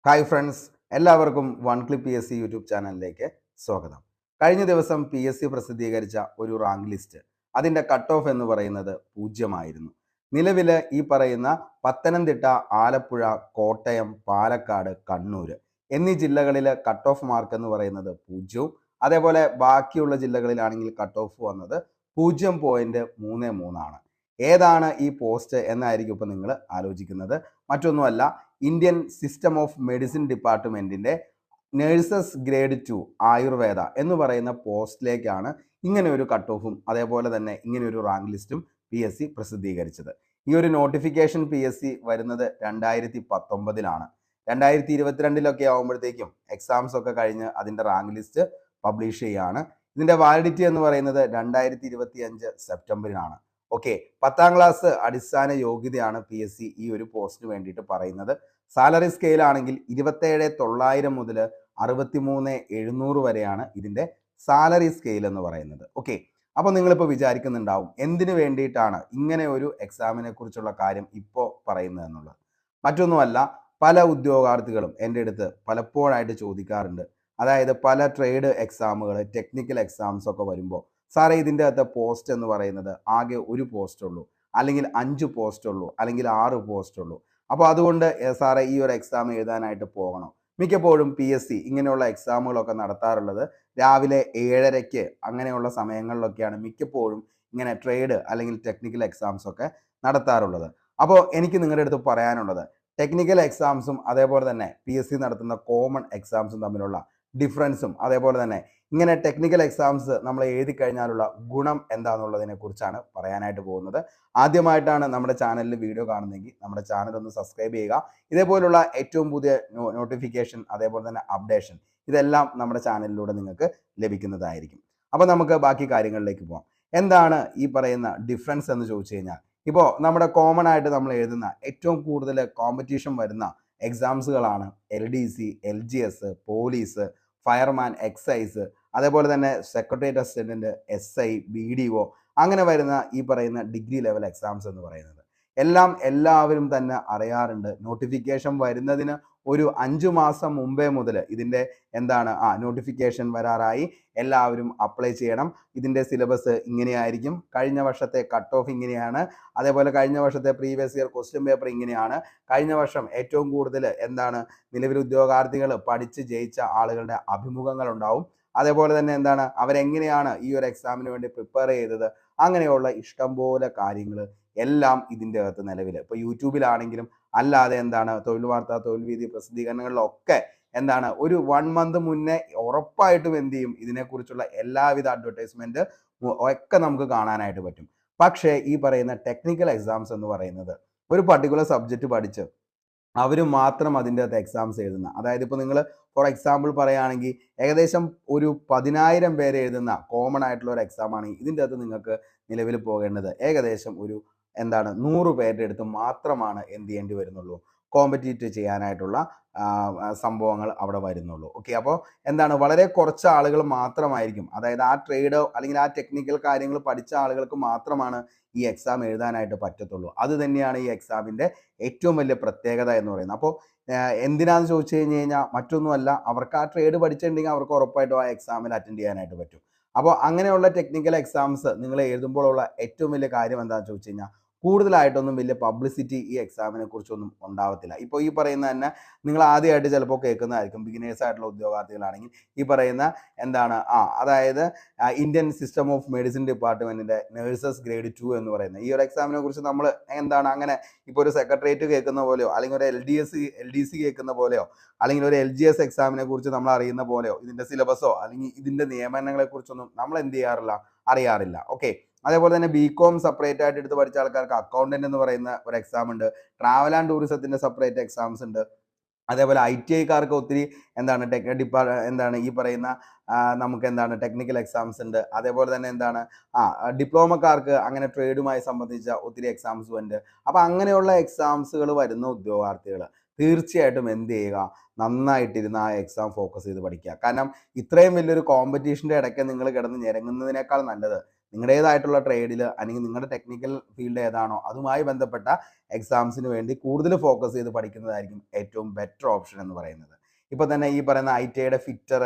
Hi friends, എല്ലാവർക്കും one clip P S C YouTube ചാനലിലേക്ക് സ്വാഗതം. കഴിഞ്ഞ ദിവസം പി എസ് സി പ്രസിദ്ധീകരിച്ച ഒരു റാങ്ക് ലിസ്റ്റ്, അതിൻ്റെ കട്ട് ഓഫ് എന്ന് പറയുന്നത് 0 നിലവിൽ ഈ പറയുന്ന പത്തനംതിട്ട, ആലപ്പുഴ, കോട്ടയം, പാലക്കാട്, കണ്ണൂർ എന്നീ ജില്ലകളിൽ കട്ട് ഓഫ് മാർക്ക് എന്ന് പറയുന്നത് 0. അതേപോലെ ബാക്കിയുള്ള ജില്ലകളിലാണെങ്കിൽ കട്ട് ഓഫ് വന്നത് 0.33 ഏതാണ് ഈ പോസ്റ്റ് എന്നായിരിക്കും ഇപ്പം നിങ്ങൾ ആലോചിക്കുന്നത്. മറ്റൊന്നുമല്ല, ഇന്ത്യൻ സിസ്റ്റം ഓഫ് മെഡിസിൻ ഡിപ്പാർട്ട്മെൻറ്റിൻ്റെ നേഴ്സസ് ഗ്രേഡ് 2 ആയുർവേദ എന്ന് പറയുന്ന പോസ്റ്റിലേക്കാണ് ഇങ്ങനെ ഒരു കട്ട് ഓഫും അതേപോലെ തന്നെ ഇങ്ങനെ ഒരു റാങ്ക് ലിസ്റ്റും പി എസ് സി പ്രസിദ്ധീകരിച്ചത്. ഈ ഒരു നോട്ടിഫിക്കേഷൻ പി എസ് സി വരുന്നത് 2019 2022 ആകുമ്പോഴത്തേക്കും എക്സാംസ് ഒക്കെ കഴിഞ്ഞ് അതിൻ്റെ റാങ്ക് ലിസ്റ്റ് പബ്ലിഷ് ചെയ്യുകയാണ്. ഇതിൻ്റെ വാലിഡിറ്റി എന്ന് പറയുന്നത് 2025 സെപ്റ്റംബറിനാണ്. ഓക്കെ, 10ാം ക്ലാസ് അടിസ്ഥാന യോഗ്യതയാണ് പി എസ് സി ഈ ഒരു പോസ്റ്റിന് വേണ്ടിയിട്ട് പറയുന്നത്. സാലറി സ്കെയിൽ ആണെങ്കിൽ 27,900 മുതൽ 63,700 വരെയാണ് ഇതിൻ്റെ സാലറി സ്കെയിൽ എന്ന് പറയുന്നത്. ഓക്കെ, അപ്പോൾ നിങ്ങളിപ്പോൾ വിചാരിക്കുന്നുണ്ടാവും എന്തിനു വേണ്ടിയിട്ടാണ് ഇങ്ങനെ ഒരു എക്സാമിനെ കുറിച്ചുള്ള കാര്യം ഇപ്പോൾ പറയുന്നത് എന്നുള്ളത്. മറ്റൊന്നുമല്ല, പല ഉദ്യോഗാർത്ഥികളും എൻ്റെ അടുത്ത് പലപ്പോഴായിട്ട് ചോദിക്കാറുണ്ട്. അതായത് പല ട്രേഡ് എക്സാമുകൾ, ടെക്നിക്കൽ എക്സാംസ് ഒക്കെ വരുമ്പോൾ, സാറേ ഇതിൻ്റെ അകത്തെ പോസ്റ്റ് എന്ന് പറയുന്നത് ആകെ ഒരു പോസ്റ്റ് ഉള്ളൂ, അല്ലെങ്കിൽ 5 പോസ്റ്റ് ഉള്ളൂ, അല്ലെങ്കിൽ 6 പോസ്റ്റ് ഉള്ളൂ. അപ്പോൾ അതുകൊണ്ട് സാറേ ഈ ഒരു എക്സാം എഴുതാനായിട്ട് പോകണം. മിക്കപ്പോഴും പി എസ് സി ഇങ്ങനെയുള്ള എക്സാമുകളൊക്കെ നടത്താറുള്ളത് രാവിലെ 7:30 അങ്ങനെയുള്ള സമയങ്ങളിലൊക്കെയാണ് മിക്കപ്പോഴും ഇങ്ങനെ ട്രേഡ് അല്ലെങ്കിൽ ടെക്നിക്കൽ എക്സാംസ് ഒക്കെ നടത്താറുള്ളത്. അപ്പോൾ എനിക്ക് നിങ്ങളുടെ അടുത്ത് പറയാനുള്ളത്, ടെക്നിക്കൽ എക്സാംസും അതേപോലെ തന്നെ പി എസ് സി നടത്തുന്ന കോമൺ എക്സാംസും തമ്മിലുള്ള ഡിഫറൻസും, അതേപോലെ തന്നെ ഇങ്ങനെ ടെക്നിക്കൽ എക്സാംസ് നമ്മൾ എഴുതി കഴിഞ്ഞാലുള്ള ഗുണം എന്താണെന്നുള്ളതിനെ കുറിച്ചാണ് പറയാനായിട്ട് പോകുന്നത്. ആദ്യമായിട്ടാണ് നമ്മുടെ ചാനലിൽ വീഡിയോ കാണുന്നതെങ്കിൽ നമ്മുടെ ചാനൽ ഒന്ന് സബ്സ്ക്രൈബ് ചെയ്യുക. ഇതേപോലുള്ള ഏറ്റവും പുതിയ നോട്ടിഫിക്കേഷൻ അതേപോലെ തന്നെ അപ്ഡേഷൻ ഇതെല്ലാം നമ്മുടെ ചാനലിലൂടെ നിങ്ങൾക്ക് ലഭിക്കുന്നതായിരിക്കും. അപ്പോൾ നമുക്ക് ബാക്കി കാര്യങ്ങളിലേക്ക് പോകാം. എന്താണ് ഈ പറയുന്ന ഡിഫറൻസ് എന്ന് ചോദിച്ചു കഴിഞ്ഞാൽ, ഇപ്പോൾ നമ്മുടെ കോമൺ ആയിട്ട് നമ്മൾ എഴുതുന്ന ഏറ്റവും കൂടുതൽ കോമ്പറ്റീഷൻ വരുന്ന എക്സാംസുകളാണ് LDC, LGS, police, fireman, excise, അതേപോലെ തന്നെ സെക്രട്ടേറിയറ്റ് അസിസ്റ്റന്റ്, SI, BDO അങ്ങനെ വരുന്ന ഈ പറയുന്ന ഡിഗ്രി ലെവൽ എക്സാംസ് എന്ന് പറയുന്നത്. എല്ലാവരും തന്നെ അറിയാറുണ്ട്, നോട്ടിഫിക്കേഷൻ വരുന്നതിന് ഒരു 5 മാസം മുമ്പേ മുതൽ ഇതിൻ്റെ നോട്ടിഫിക്കേഷൻ വരാറായി, എല്ലാവരും അപ്ലൈ ചെയ്യണം. ഇതിൻ്റെ സിലബസ് ഇങ്ങനെയായിരിക്കും, കഴിഞ്ഞ വർഷത്തെ കട്ട് ഓഫ് ഇങ്ങനെയാണ്, അതേപോലെ കഴിഞ്ഞ വർഷത്തെ പ്രീവിയസ് ഇയർ ക്വസ്റ്റ്യൻ പേപ്പർ ഇങ്ങനെയാണ്, കഴിഞ്ഞ വർഷം ഏറ്റവും കൂടുതൽ നിലവിൽ ഉദ്യോഗാർത്ഥികൾ പഠിച്ച് ജയിച്ച ആളുകളുടെ അഭിമുഖങ്ങൾ ഉണ്ടാവും, അതേപോലെ തന്നെ അവരെങ്ങനെയാണ് ഈ ഒരു എക്സാമിന് വേണ്ടി പ്രിപ്പയർ ചെയ്തത്, അങ്ങനെയുള്ള ഇഷ്ടംപോലെ കാര്യങ്ങൾ എല്ലാം ഇതിൻ്റെ അകത്ത് നിലവിൽ ഇപ്പോൾ യൂട്യൂബിലാണെങ്കിലും അല്ലാതെ തൊഴിൽ വാർത്ത, തൊഴിൽ വീതി പ്രസിദ്ധീകരണങ്ങളിലൊക്കെ ഒരു 1 മന്ത് മുന്നേ ഉറപ്പായിട്ടും എന്ത് ചെയ്യും, ഇതിനെക്കുറിച്ചുള്ള എല്ലാവിധ അഡ്വർടൈസ്മെന്റ് ഒക്കെ നമുക്ക് കാണാനായിട്ട് പറ്റും. പക്ഷേ ഈ പറയുന്ന ടെക്നിക്കൽ എക്സാംസ് എന്ന് പറയുന്നത് ഒരു പർട്ടിക്കുലർ സബ്ജക്റ്റ് പഠിച്ച് അവർ മാത്രം അതിൻ്റെ അകത്ത് എക്സാംസ് എഴുതുന്ന, അതായത് ഇപ്പോൾ നിങ്ങൾ ഫോർ എക്സാമ്പിൾ പറയുകയാണെങ്കിൽ ഏകദേശം ഒരു 10,000 പേര് എഴുതുന്ന കോമൺ ആയിട്ടുള്ള ഒരു എക്സാം ആണെങ്കിൽ ഇതിൻ്റെ അകത്ത് നിങ്ങൾക്ക് നിലവിൽ പോകേണ്ടത് ഏകദേശം ഒരു 100 പേരുടെ അടുത്ത് മാത്രമാണ് എന്ത് ചെയ്യേണ്ടി വരുന്നുള്ളൂ, കോമ്പറ്റീറ്റ് ചെയ്യാനായിട്ടുള്ള സംഭവങ്ങൾ അവിടെ വരുന്നുള്ളൂ. ഓക്കെ, അപ്പോൾ വളരെ കുറച്ച് ആളുകൾ മാത്രമായിരിക്കും, അതായത് ആ ട്രേഡോ അല്ലെങ്കിൽ ആ ടെക്നിക്കൽ കാര്യങ്ങൾ പഠിച്ച ആളുകൾക്ക് മാത്രമാണ് ഈ എക്സാം എഴുതാനായിട്ട് പറ്റത്തുള്ളൂ. അത് തന്നെയാണ് ഈ എക്സാമിൻ്റെ ഏറ്റവും വലിയ പ്രത്യേകത എന്ന് പറയുന്നത്. അപ്പോൾ എന്തിനാന്ന് ചോദിച്ചു കഴിഞ്ഞാൽ മറ്റൊന്നുമല്ല, അവർക്ക് ആ ട്രേഡ് പഠിച്ചിട്ടുണ്ടെങ്കിൽ അവർക്ക് ഉറപ്പായിട്ടും ആ എക്സാമിൽ അറ്റൻഡ് ചെയ്യാനായിട്ട് പറ്റും. അപ്പോൾ അങ്ങനെയുള്ള ടെക്നിക്കൽ എക്സാംസ് നിങ്ങൾ എഴുതുമ്പോഴുള്ള ഏറ്റവും വലിയ കാര്യം എന്താണെന്ന് ചോദിച്ചു കഴിഞ്ഞാൽ, കൂടുതലായിട്ടൊന്നും വലിയ പബ്ലിസിറ്റി ഈ എക്സാമിനെ കുറിച്ചൊന്നും ഉണ്ടാവത്തില്ല. ഇപ്പോൾ ഈ പറയുന്ന തന്നെ നിങ്ങൾ ആദ്യമായിട്ട് ചിലപ്പോൾ കേൾക്കുന്നതായിരിക്കും, ബിഗിനേഴ്സ് ആയിട്ടുള്ള ഉദ്യോഗാർത്ഥികളാണെങ്കിൽ ഈ പറയുന്ന അതായത് ഇന്ത്യൻ സിസ്റ്റം ഓഫ് മെഡിസിൻ ഡിപ്പാർട്ട്മെന്റിന്റെ നേഴ്സസ് ഗ്രേഡ് 2 എന്ന് പറയുന്നത് ഈ ഒരു എക്സാമിനെ കുറിച്ച് നമ്മൾ അങ്ങനെ ഇപ്പോൾ ഒരു സെക്രട്ടേറിയറ്റ് കേൾക്കുന്ന പോലെയോ, അല്ലെങ്കിൽ ഒരു LDC കേൾക്കുന്ന പോലെയോ, അല്ലെങ്കിൽ ഒരു LGS എക്സാമിനെ കുറിച്ച് നമ്മൾ അറിയുന്ന പോലെയോ, ഇതിന്റെ സിലബസോ അല്ലെങ്കിൽ ഇതിന്റെ നിയമനങ്ങളെ കുറിച്ചൊന്നും നമ്മൾ എന്ത് ചെയ്യാറില്ല, അറിയാറില്ല. ഓക്കെ, അതേപോലെ തന്നെ BCom സെപ്പറേറ്റ് ആയിട്ട് എടുത്ത് പഠിച്ച ആൾക്കാർക്ക് അക്കൗണ്ടന്റ് എന്ന് പറയുന്ന ഒരു എക്സാം ഉണ്ട്, ട്രാവൽ ആൻഡ് ടൂറിസത്തിന്റെ സെപ്പറേറ്റ് എക്സാംസ് ഉണ്ട്, അതേപോലെ ITIക്കാർക്ക് ഒത്തിരി ഈ പറയുന്ന നമുക്ക് ടെക്നിക്കൽ എക്സാംസ് ഉണ്ട്, അതേപോലെ തന്നെ ഡിപ്ലോമക്കാർക്ക് അങ്ങനെ ട്രേഡുമായി സംബന്ധിച്ച ഒത്തിരി എക്സാംസും ഉണ്ട്. അപ്പം അങ്ങനെയുള്ള എക്സാംസുകൾ വരുന്ന ഉദ്യോഗാർത്ഥികൾ തീർച്ചയായിട്ടും എന്ത് ചെയ്യുക, നന്നായിട്ടിരുന്ന് ആ എക്സാം ഫോക്കസ് ചെയ്ത് പഠിക്കുക. കാരണം ഇത്രയും വലിയൊരു കോമ്പറ്റീഷൻ്റെ ഇടയ്ക്ക് നിങ്ങൾ കിടന്ന് ഞെരങ്ങുന്നതിനേക്കാൾ നല്ലത് നിങ്ങളുടേതായിട്ടുള്ള ട്രേഡിൽ അല്ലെങ്കിൽ നിങ്ങളുടെ ടെക്നിക്കൽ ഫീൽഡ് ഏതാണോ അതുമായി ബന്ധപ്പെട്ട എക്സാംസിന് വേണ്ടി കൂടുതൽ ഫോക്കസ് ചെയ്ത് പഠിക്കുന്നതായിരിക്കും ഏറ്റവും ബെറ്റർ ഓപ്ഷൻ എന്ന് പറയുന്നത്. ഇപ്പോൾ തന്നെ ഈ പറയുന്ന ITIയുടെ ഫിറ്റർ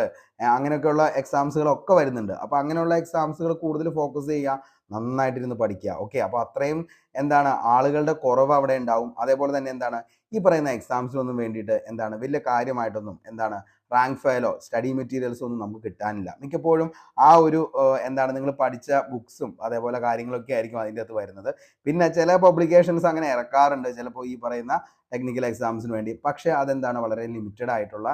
അങ്ങനെയൊക്കെയുള്ള എക്സാംസുകളൊക്കെ വരുന്നുണ്ട്. അപ്പോൾ അങ്ങനെയുള്ള എക്സാംസുകൾ കൂടുതൽ ഫോക്കസ് ചെയ്യുക, നന്നായിട്ടിരുന്ന് പഠിക്കുക. ഓക്കെ, അപ്പോൾ അത്രയും എന്താണ് ആളുകളുടെ കുറവ് അവിടെ ഉണ്ടാവും. അതേപോലെ തന്നെ എന്താണ് ഈ പറയുന്ന എക്സാംസിനൊന്നും വേണ്ടിയിട്ട് എന്താണ് വലിയ കാര്യമായിട്ടൊന്നും എന്താണ് റാങ്ക് ഫയലോ സ്റ്റഡി മെറ്റീരിയൽസോ ഒന്നും നമുക്ക് കിട്ടാനില്ല. മിക്കപ്പോഴും ആ ഒരു എന്താണ് നിങ്ങൾ പഠിച്ച ബുക്സും അതേപോലെ കാര്യങ്ങളൊക്കെ ആയിരിക്കും അതിൻ്റെ അകത്ത് വരുന്നത്. പിന്നെ ചില പബ്ലിക്കേഷൻസ് അങ്ങനെ ഇറക്കാറുണ്ട് ചിലപ്പോൾ ഈ പറയുന്ന ടെക്നിക്കൽ എക്സാംസിന് വേണ്ടി. പക്ഷേ അതെന്താണ് വളരെ ലിമിറ്റഡ് ആയിട്ടുള്ള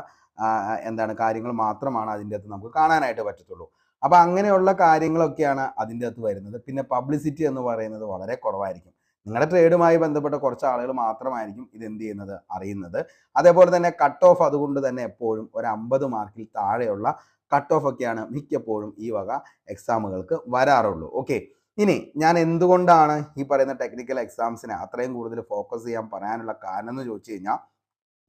എന്താണ് കാര്യങ്ങൾ മാത്രമാണ് അതിൻ്റെ അകത്ത് നമുക്ക് കാണാനായിട്ട് പറ്റത്തുള്ളൂ. അപ്പോൾ അങ്ങനെയുള്ള കാര്യങ്ങളൊക്കെയാണ് അതിൻ്റെ അകത്ത് വരുന്നത്. പിന്നെ പബ്ലിസിറ്റി എന്ന് പറയുന്നത് വളരെ കുറവായിരിക്കും. നിങ്ങളുടെ ട്രേഡുമായി ബന്ധപ്പെട്ട കുറച്ച് ആളുകൾ മാത്രമായിരിക്കും ഇത് എന്ത് ചെയ്യുന്നത് അറിയുന്നത്. അതേപോലെ തന്നെ കട്ട് ഓഫ് അതുകൊണ്ട് തന്നെ എപ്പോഴും ഒരു 50 മാർക്കിൽ താഴെയുള്ള കട്ട് ഓഫ് ഒക്കെയാണ് മിക്കപ്പോഴും ഈ വക എക്സാമുകൾക്ക് വരാറുള്ളൂ. ഓക്കെ, ഇനി ഞാൻ എന്തുകൊണ്ടാണ് ഈ പറയുന്ന ടെക്നിക്കൽ എക്സാംസിനെ അത്രയും കൂടുതൽ ഫോക്കസ് ചെയ്യാൻ പറയാനുള്ള കാരണം എന്ന് ചോദിച്ചു കഴിഞ്ഞാൽ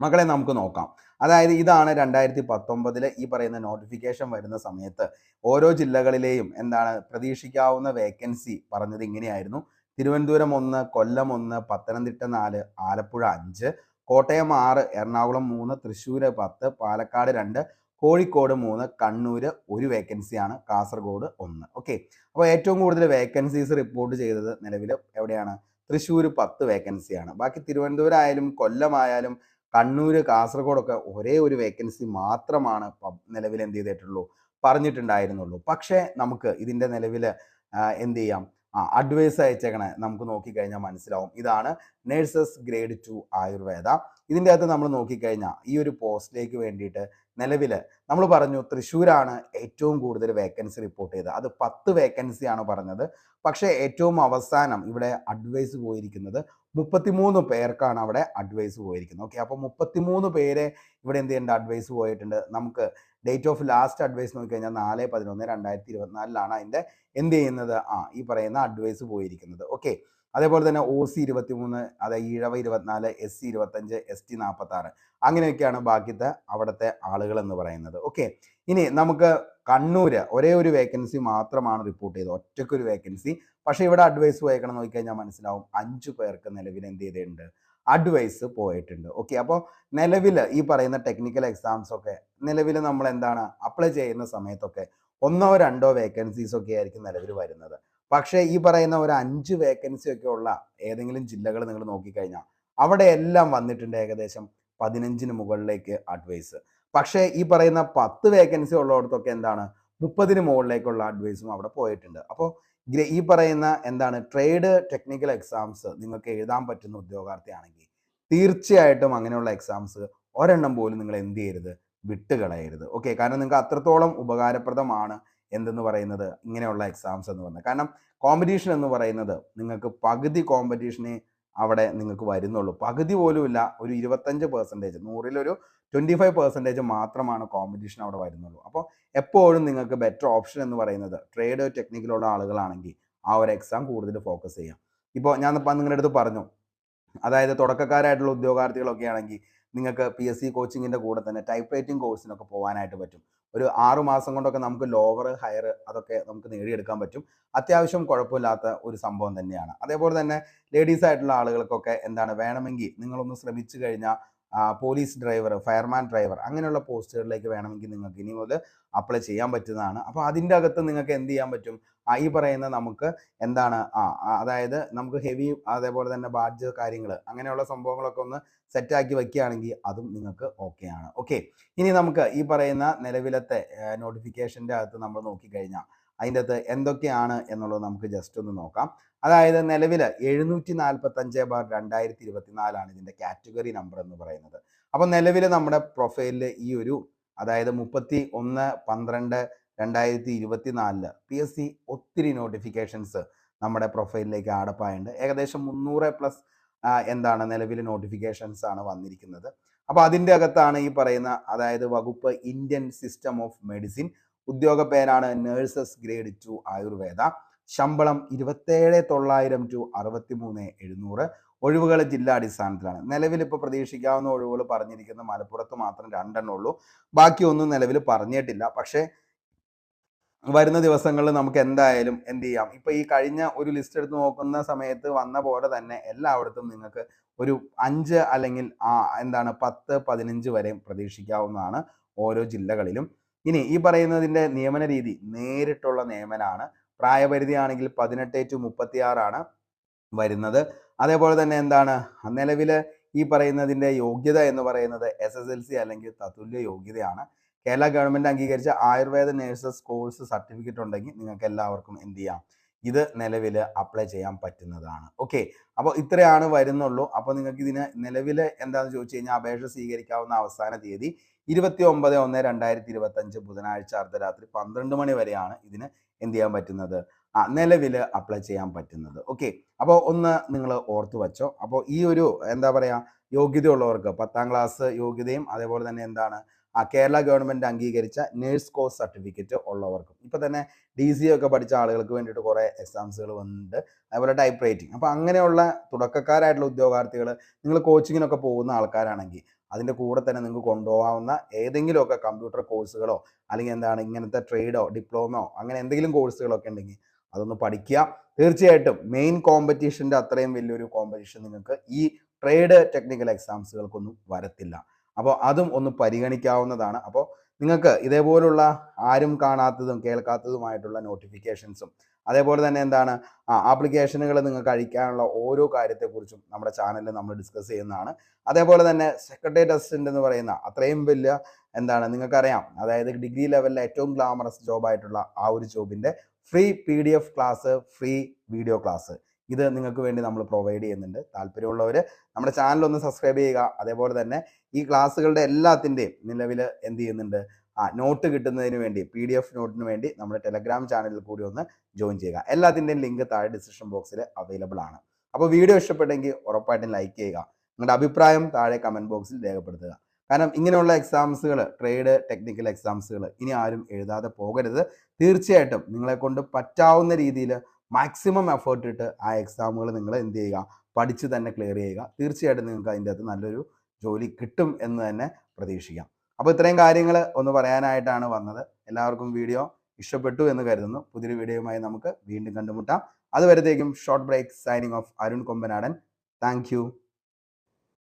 മക്കളെ നമുക്ക് നോക്കാം. അതായത് ഇതാണ് 2019 ഈ പറയുന്ന നോട്ടിഫിക്കേഷൻ വരുന്ന സമയത്ത് ഓരോ ജില്ലകളിലെയും എന്താണ് പ്രതീക്ഷിക്കാവുന്ന വേക്കൻസി പറഞ്ഞത് ഇങ്ങനെയായിരുന്നു. തിരുവനന്തപുരം 1, കൊല്ലം 1, പത്തനംതിട്ട 4, ആലപ്പുഴ 5, കോട്ടയം 6, എറണാകുളം 3, തൃശ്ശൂർ 10, പാലക്കാട് 2, കോഴിക്കോട് 3, കണ്ണൂർ 1 വേക്കൻസിയാണ്, കാസർഗോഡ് 1. ഓക്കെ, അപ്പോൾ ഏറ്റവും കൂടുതൽ വേക്കൻസീസ് റിപ്പോർട്ട് ചെയ്തത് നിലവിൽ എവിടെയാണ്? തൃശ്ശൂർ 10 വേക്കൻസിയാണ്. ബാക്കി തിരുവനന്തപുരം ആയാലും കൊല്ലം ആയാലും കണ്ണൂർ, കാസർഗോഡൊക്കെ ഒരേ ഒരു വേക്കൻസി മാത്രമാണ് നിലവിൽ എന്ത് ചെയ്തിട്ടുള്ളൂ പറഞ്ഞിട്ടുണ്ടായിരുന്നുള്ളൂ. പക്ഷേ നമുക്ക് ഇതിൻ്റെ നിലവിൽ എന്ത് ചെയ്യാം, അഡ്വൈസ് അയച്ചേക്കണേ നമുക്ക് നോക്കിക്കഴിഞ്ഞാൽ മനസ്സിലാവും. ഇതാണ് നേഴ്സസ് ഗ്രേഡ് 2 ആയുർവേദ. ഇതിൻ്റെ അകത്ത് നമ്മൾ നോക്കിക്കഴിഞ്ഞാൽ ഈ ഒരു പോസ്റ്റിലേക്ക് വേണ്ടിയിട്ട് നിലവിൽ നമ്മൾ പറഞ്ഞു തൃശ്ശൂരാണ് ഏറ്റവും കൂടുതൽ വേക്കൻസി റിപ്പോർട്ട് ചെയ്തത്. അത് 10 വേക്കൻസിയാണ് പറഞ്ഞത്. പക്ഷേ ഏറ്റവും അവസാനം ഇവിടെ അഡ്വൈസ് പോയിരിക്കുന്നത് 33 പേർക്കാണ് അവിടെ അഡ്വൈസ് പോയിരിക്കുന്നത്. ഓക്കെ, അപ്പോൾ 33 പേരെ ഇവിടെ എന്ത് ചെയ്യേണ്ട അഡ്വൈസ് പോയിട്ടുണ്ട്. നമുക്ക് ഡേറ്റ് ഓഫ് ലാസ്റ്റ് അഡ്വൈസ് നോക്കിക്കഴിഞ്ഞാൽ 4/11/2024 അതിൻ്റെ എന്ത് ചെയ്യുന്നത് ഈ പറയുന്ന അഡ്വൈസ് പോയിരിക്കുന്നത്. ഓക്കെ, അതേപോലെ തന്നെ OC 23, അതായത് ഈഴവ 24, SC 25, ST 46 അങ്ങനെയൊക്കെയാണ് ബാക്കിത്തെ അവിടുത്തെ ആളുകൾ എന്ന് പറയുന്നത്. ഓക്കെ, ഇനി നമുക്ക് കണ്ണൂർ ഒരേ ഒരു വേക്കൻസി മാത്രമാണ് റിപ്പോർട്ട് ചെയ്തത്, ഒറ്റയ്ക്കൊരു വേക്കൻസി. പക്ഷേ ഇവിടെ അഡ്വൈസ് പോയേക്കണം നോക്കിക്കഴിഞ്ഞാൽ മനസ്സിലാവും 5 പേർക്ക് നിലവിൽ എന്ത് ചെയ്തിട്ടുണ്ട് അഡ്വൈസ് പോയിട്ടുണ്ട്. ഓക്കെ, അപ്പോൾ നിലവിൽ ഈ പറയുന്ന ടെക്നിക്കൽ എക്സാംസ് ഒക്കെ നിലവിൽ നമ്മൾ എന്താണ് അപ്ലൈ ചെയ്യുന്ന സമയത്തൊക്കെ 1-2 വേക്കൻസീസ് ഒക്കെ ആയിരിക്കും നിലവിൽ വരുന്നത്. പക്ഷേ ഈ പറയുന്ന ഒരു 5 വേക്കൻസി ഒക്കെ ഉള്ള ഏതെങ്കിലും ജില്ലകൾ നിങ്ങൾ നോക്കിക്കഴിഞ്ഞാൽ അവിടെ എല്ലാം വന്നിട്ടുണ്ട് ഏകദേശം 15-ന് മുകളിലേക്ക് അഡ്വൈസ്. പക്ഷേ ഈ പറയുന്ന 10 വേക്കൻസി ഉള്ളിടത്തൊക്കെ എന്താണ് 30-ന് മുകളിലേക്കുള്ള അഡ്വൈസും അവിടെ പോയിട്ടുണ്ട്. അപ്പോൾ ഈ പറയുന്ന എന്താണ് ട്രേഡ് ടെക്നിക്കൽ എക്സാംസ് നിങ്ങൾക്ക് എഴുതാൻ പറ്റുന്ന ഉദ്യോഗാർത്ഥിയാണെങ്കിൽ തീർച്ചയായിട്ടും അങ്ങനെയുള്ള എക്സാംസ് ഒരെണ്ണം പോലും നിങ്ങൾ എന്ത് ചെയ്യരുത്, വിട്ടുകളയരുത്. ഓക്കെ, കാരണം നിങ്ങൾക്ക് അത്രത്തോളം ഉപകാരപ്രദമാണ് എന്തെന്ന് പറയുന്നത് ഇങ്ങനെയുള്ള എക്സാംസ് എന്ന് പറഞ്ഞാൽ. കാരണം കോമ്പറ്റീഷൻ എന്ന് പറയുന്നത് നിങ്ങൾക്ക് പകുതി കോമ്പറ്റീഷനെ അവിടെ നിങ്ങൾക്ക് വരുന്നുള്ളൂ. പകുതി പോലും ഇല്ല, ഒരു 25%, 100-ലൊരു 25% മാത്രമാണ് കോമ്പറ്റീഷൻ അവിടെ വരുന്നുള്ളൂ. അപ്പോൾ എപ്പോഴും നിങ്ങൾക്ക് ബെറ്റർ ഓപ്ഷൻ എന്ന് പറയുന്നത് ട്രേഡ് ടെക്നിക്കലുള്ള ആളുകളാണെങ്കിൽ ആ ഒരു എക്സാം കൂടുതൽ ഫോക്കസ് ചെയ്യാം. ഇപ്പോൾ ഞാൻ നിങ്ങളുടെ അടുത്ത് പറഞ്ഞു, അതായത് തുടക്കക്കാരായിട്ടുള്ള ഉദ്യോഗാർത്ഥികളൊക്കെ ആണെങ്കിൽ നിങ്ങൾക്ക് PSC കോച്ചിങ്ങിൻ്റെ കൂടെ തന്നെ ടൈപ്പ് റൈറ്റിംഗ് കോഴ്സിനൊക്കെ പോകാനായിട്ട് പറ്റും. ഒരു 6 മാസം കൊണ്ടൊക്കെ നമുക്ക് ലോവർ ഹയർ അതൊക്കെ നമുക്ക് നേടിയെടുക്കാൻ പറ്റും. അത്യാവശ്യം കുഴപ്പമില്ലാത്ത ഒരു സംഭവം തന്നെയാണ്. അതേപോലെ തന്നെ ലേഡീസ് ആയിട്ടുള്ള ആളുകൾക്കൊക്കെ എന്താണ് വേണമെങ്കിൽ നിങ്ങളൊന്ന് ശ്രമിച്ചു കഴിഞ്ഞാൽ പോലീസ് ഡ്രൈവർ, ഫയർമാൻ ഡ്രൈവർ അങ്ങനെയുള്ള പോസ്റ്റുകളിലേക്ക് വേണമെങ്കിൽ നിങ്ങൾക്ക് ഇനി മുതൽ അപ്ലൈ ചെയ്യാൻ പറ്റുന്നതാണ്. അപ്പോൾ അതിൻ്റെ അകത്ത് നിങ്ങൾക്ക് എന്ത് ചെയ്യാൻ പറ്റും, ഈ പറയുന്ന നമുക്ക് എന്താണ് അതായത് നമുക്ക് ഹെവി അതേപോലെ തന്നെ ബാഡ്ജ് കാര്യങ്ങൾ അങ്ങനെയുള്ള സംഭവങ്ങളൊക്കെ ഒന്ന് സെറ്റാക്കി വയ്ക്കുകയാണെങ്കിൽ അതും നിങ്ങൾക്ക് ഓക്കെയാണ്. ഓക്കെ, ഇനി നമുക്ക് ഈ പറയുന്ന നിലവിലത്തെ നോട്ടിഫിക്കേഷൻ്റെ അകത്ത് നമ്മൾ നോക്കിക്കഴിഞ്ഞാൽ അതിൻ്റെ അകത്ത് എന്തൊക്കെയാണ് എന്നുള്ളത് നമുക്ക് ജസ്റ്റ് ഒന്ന് നോക്കാം. അതായത് നിലവിൽ 745/2024 ഇതിൻ്റെ കാറ്റഗറി നമ്പർ എന്ന് പറയുന്നത്. അപ്പോൾ നിലവിൽ നമ്മുടെ പ്രൊഫൈലിൽ ഈ ഒരു അതായത് 31/12/2024 PSC ഒത്തിരി നോട്ടിഫിക്കേഷൻസ് നമ്മുടെ പ്രൊഫൈലിലേക്ക് ആഡപ്പായുണ്ട്. ഏകദേശം 300+ എന്താണ് നിലവിൽ നോട്ടിഫിക്കേഷൻസ് ആണ് വന്നിരിക്കുന്നത്. അപ്പോൾ അതിൻ്റെ അകത്താണ് ഈ പറയുന്ന അതായത് വകുപ്പ് ഇന്ത്യൻ സിസ്റ്റം ഓഫ് മെഡിസിൻ, ഉദ്യോഗ പേരാണ് നേഴ്സസ് ഗ്രേഡ് 2 ആയുർവേദ, ശമ്പളം 27,900 to 63,700, ഒഴിവുകൾ ജില്ലാടിസ്ഥാനത്തിലാണ്. നിലവിൽ ഇപ്പോൾ പ്രതീക്ഷിക്കാവുന്ന ഒഴിവുകൾ പറഞ്ഞിരിക്കുന്ന മലപ്പുറത്ത് മാത്രം 2 എണ്ണം ഉള്ളൂ, ബാക്കിയൊന്നും നിലവിൽ പറഞ്ഞിട്ടില്ല. പക്ഷേ വരുന്ന ദിവസങ്ങളിൽ നമുക്ക് എന്തായാലും എന്ത് ചെയ്യാം, ഇപ്പോൾ ഈ കഴിഞ്ഞ ഒരു ലിസ്റ്റ് എടുത്ത് നോക്കുന്ന സമയത്ത് വന്ന പോലെ തന്നെ എല്ലായിടത്തും നിങ്ങൾക്ക് ഒരു 5 അല്ലെങ്കിൽ 10, 15 വരെയും പ്രതീക്ഷിക്കാവുന്നതാണ് ഓരോ ജില്ലകളിലും. ഇനി ഈ പറയുന്നതിൻ്റെ നിയമന രീതി നേരിട്ടുള്ള നിയമനമാണ്. പ്രായപരിധി ആണെങ്കിൽ 18 to 36 ആണ് വരുന്നത്. അതേപോലെ തന്നെ നിലവിൽ ഈ പറയുന്നതിൻ്റെ യോഗ്യത എന്ന് പറയുന്നത് SSLC അല്ലെങ്കിൽ തത്തുല്യ യോഗ്യതയാണ്. കേരള ഗവൺമെൻറ് അംഗീകരിച്ച ആയുർവേദ നേഴ്സസ് കോഴ്സ് സർട്ടിഫിക്കറ്റ് ഉണ്ടെങ്കിൽ നിങ്ങൾക്ക് എല്ലാവർക്കും എന്ത് ചെയ്യാം, ഇത് നിലവിൽ അപ്ലൈ ചെയ്യാൻ പറ്റുന്നതാണ്. ഓക്കെ, അപ്പോൾ ഇത്രയാണ് വരുന്നുള്ളൂ. അപ്പോൾ നിങ്ങൾക്ക് ഇതിന് നിലവിൽ എന്താണെന്ന് ചോദിച്ചു കഴിഞ്ഞാൽ അപേക്ഷ സ്വീകരിക്കാവുന്ന അവസാന തീയതി 29/1/2025 ബുധനാഴ്ച അർദ്ധരാത്രി 12 മണി വരെയാണ് ഇതിന് എന്ത് ചെയ്യാൻ പറ്റുന്നത്, നിലവിൽ അപ്ലൈ ചെയ്യാൻ പറ്റുന്നത്. ഓക്കെ, അപ്പോൾ ഒന്ന് നിങ്ങൾ ഓർത്ത് വെച്ചോ. അപ്പോൾ ഈ ഒരു യോഗ്യതയുള്ളവർക്ക് 10ാം ക്ലാസ് യോഗ്യതയും അതേപോലെ തന്നെ കേരള ഗവൺമെൻറ് അംഗീകരിച്ച നേഴ്സ് കോഴ്സ് സർട്ടിഫിക്കറ്റ് ഉള്ളവർക്കും ഇപ്പോൾ തന്നെ DC ഒക്കെ പഠിച്ച ആളുകൾക്ക് വേണ്ടിയിട്ട് കുറേ എക്സാംസുകൾ വന്നിട്ടുണ്ട്. അതേപോലെ ടൈപ്പ് റൈറ്റിംഗ്. അപ്പോൾ അങ്ങനെയുള്ള തുടക്കക്കാരായിട്ടുള്ള ഉദ്യോഗാർത്ഥികൾ, നിങ്ങൾ കോച്ചിങ്ങിനൊക്കെ പോകുന്ന ആൾക്കാരാണെങ്കിൽ അതിൻ്റെ കൂടെ തന്നെ നിങ്ങൾക്ക് കൊണ്ടുപോകാവുന്ന ഏതെങ്കിലുമൊക്കെ കമ്പ്യൂട്ടർ കോഴ്സുകളോ അല്ലെങ്കിൽ ഇങ്ങനത്തെ ട്രേഡോ ഡിപ്ലോമയോ അങ്ങനെ എന്തെങ്കിലും കോഴ്സുകളൊക്കെ ഉണ്ടെങ്കിൽ അതൊന്ന് പഠിക്കുക. തീർച്ചയായിട്ടും മെയിൻ കോമ്പറ്റീഷൻ്റെ അത്രയും വലിയൊരു കോമ്പറ്റീഷൻ നിങ്ങൾക്ക് ഈ ട്രേഡ് ടെക്നിക്കൽ എക്സാംസുകൾക്കൊന്നും വരത്തില്ല. അപ്പോൾ അതും ഒന്ന് പരിഗണിക്കാവുന്നതാണ്. അപ്പോൾ നിങ്ങൾക്ക് ഇതേപോലുള്ള ആരും കാണാത്തതും കേൾക്കാത്തതുമായിട്ടുള്ള നോട്ടിഫിക്കേഷൻസും അതേപോലെ തന്നെ ആപ്ലിക്കേഷനുകൾ നിങ്ങൾക്ക് അയക്കാനുള്ള ഓരോ കാര്യത്തെക്കുറിച്ചും നമ്മുടെ ചാനലിൽ നമ്മൾ ഡിസ്കസ് ചെയ്യുന്നതാണ്. അതേപോലെ തന്നെ സെക്രട്ടേറിയറ്റ് അസിസ്റ്റൻ്റ് എന്ന് പറയുന്ന അത്രയും വലിയ നിങ്ങൾക്കറിയാം, അതായത് ഡിഗ്രി ലെവലിലെ ഏറ്റവും ഗ്ലാമറസ് ജോബായിട്ടുള്ള ആ ഒരു ജോബിൻ്റെ free PDF class, free video class ഇത് നിങ്ങൾക്ക് വേണ്ടി നമ്മൾ പ്രൊവൈഡ് ചെയ്യുന്നുണ്ട്. താല്പര്യമുള്ളവർ നമ്മുടെ ചാനൽ ഒന്ന് സബ്സ്ക്രൈബ് ചെയ്യുക. അതേപോലെ തന്നെ ഈ ക്ലാസ്സുകളുടെ എല്ലാത്തിൻ്റെയും നിലവിൽ എന്ത് ചെയ്യുന്നുണ്ട്, നോട്ട് കിട്ടുന്നതിന് വേണ്ടി PDF നോട്ടിന് വേണ്ടി നമ്മുടെ ടെലഗ്രാം ചാനലിൽ കൂടി ഒന്ന് ജോയിൻ ചെയ്യുക. എല്ലാത്തിൻ്റെയും ലിങ്ക് താഴെ ഡിസ്ക്രിപ്ഷൻ ബോക്സിൽ അവൈലബിൾ ആണ്. അപ്പോൾ വീഡിയോ ഇഷ്ടപ്പെട്ടെങ്കിൽ ഉറപ്പായിട്ടും ലൈക്ക് ചെയ്യുക. നിങ്ങളുടെ അഭിപ്രായം താഴെ കമൻറ്റ് ബോക്സിൽ രേഖപ്പെടുത്തുക. കാരണം ഇങ്ങനെയുള്ള എക്സാംസുകൾ, ട്രേഡ് ടെക്നിക്കൽ എക്സാംസുകൾ ഇനി ആരും എഴുതാതെ പോകരുത്. തീർച്ചയായിട്ടും നിങ്ങളെ കൊണ്ട് പറ്റാവുന്ന രീതിയിൽ മാക്സിമം എഫേർട്ട് ഇട്ട് ആ എക്സാമുകൾ നിങ്ങൾ എന്ത് ചെയ്യുക, പഠിച്ച് തന്നെ ക്ലിയർ ചെയ്യുക. തീർച്ചയായിട്ടും നിങ്ങൾക്ക് അതിൻ്റെ അകത്ത് നല്ലൊരു ജോലി കിട്ടും എന്ന് തന്നെ പ്രതീക്ഷിക്കാം. അപ്പോൾ ഇത്രയും കാര്യങ്ങൾ ഒന്ന് പറയാനായിട്ടാണ് വന്നത്. എല്ലാവർക്കും വീഡിയോ ഇഷ്ടപ്പെട്ടു എന്ന് കരുതുന്നു. പുതിയൊരു വീഡിയോയുമായി നമുക്ക് വീണ്ടും കണ്ടുമുട്ടാം. അതുവരത്തേക്കും short break. Signing off Arun Kombanadan. Thank U.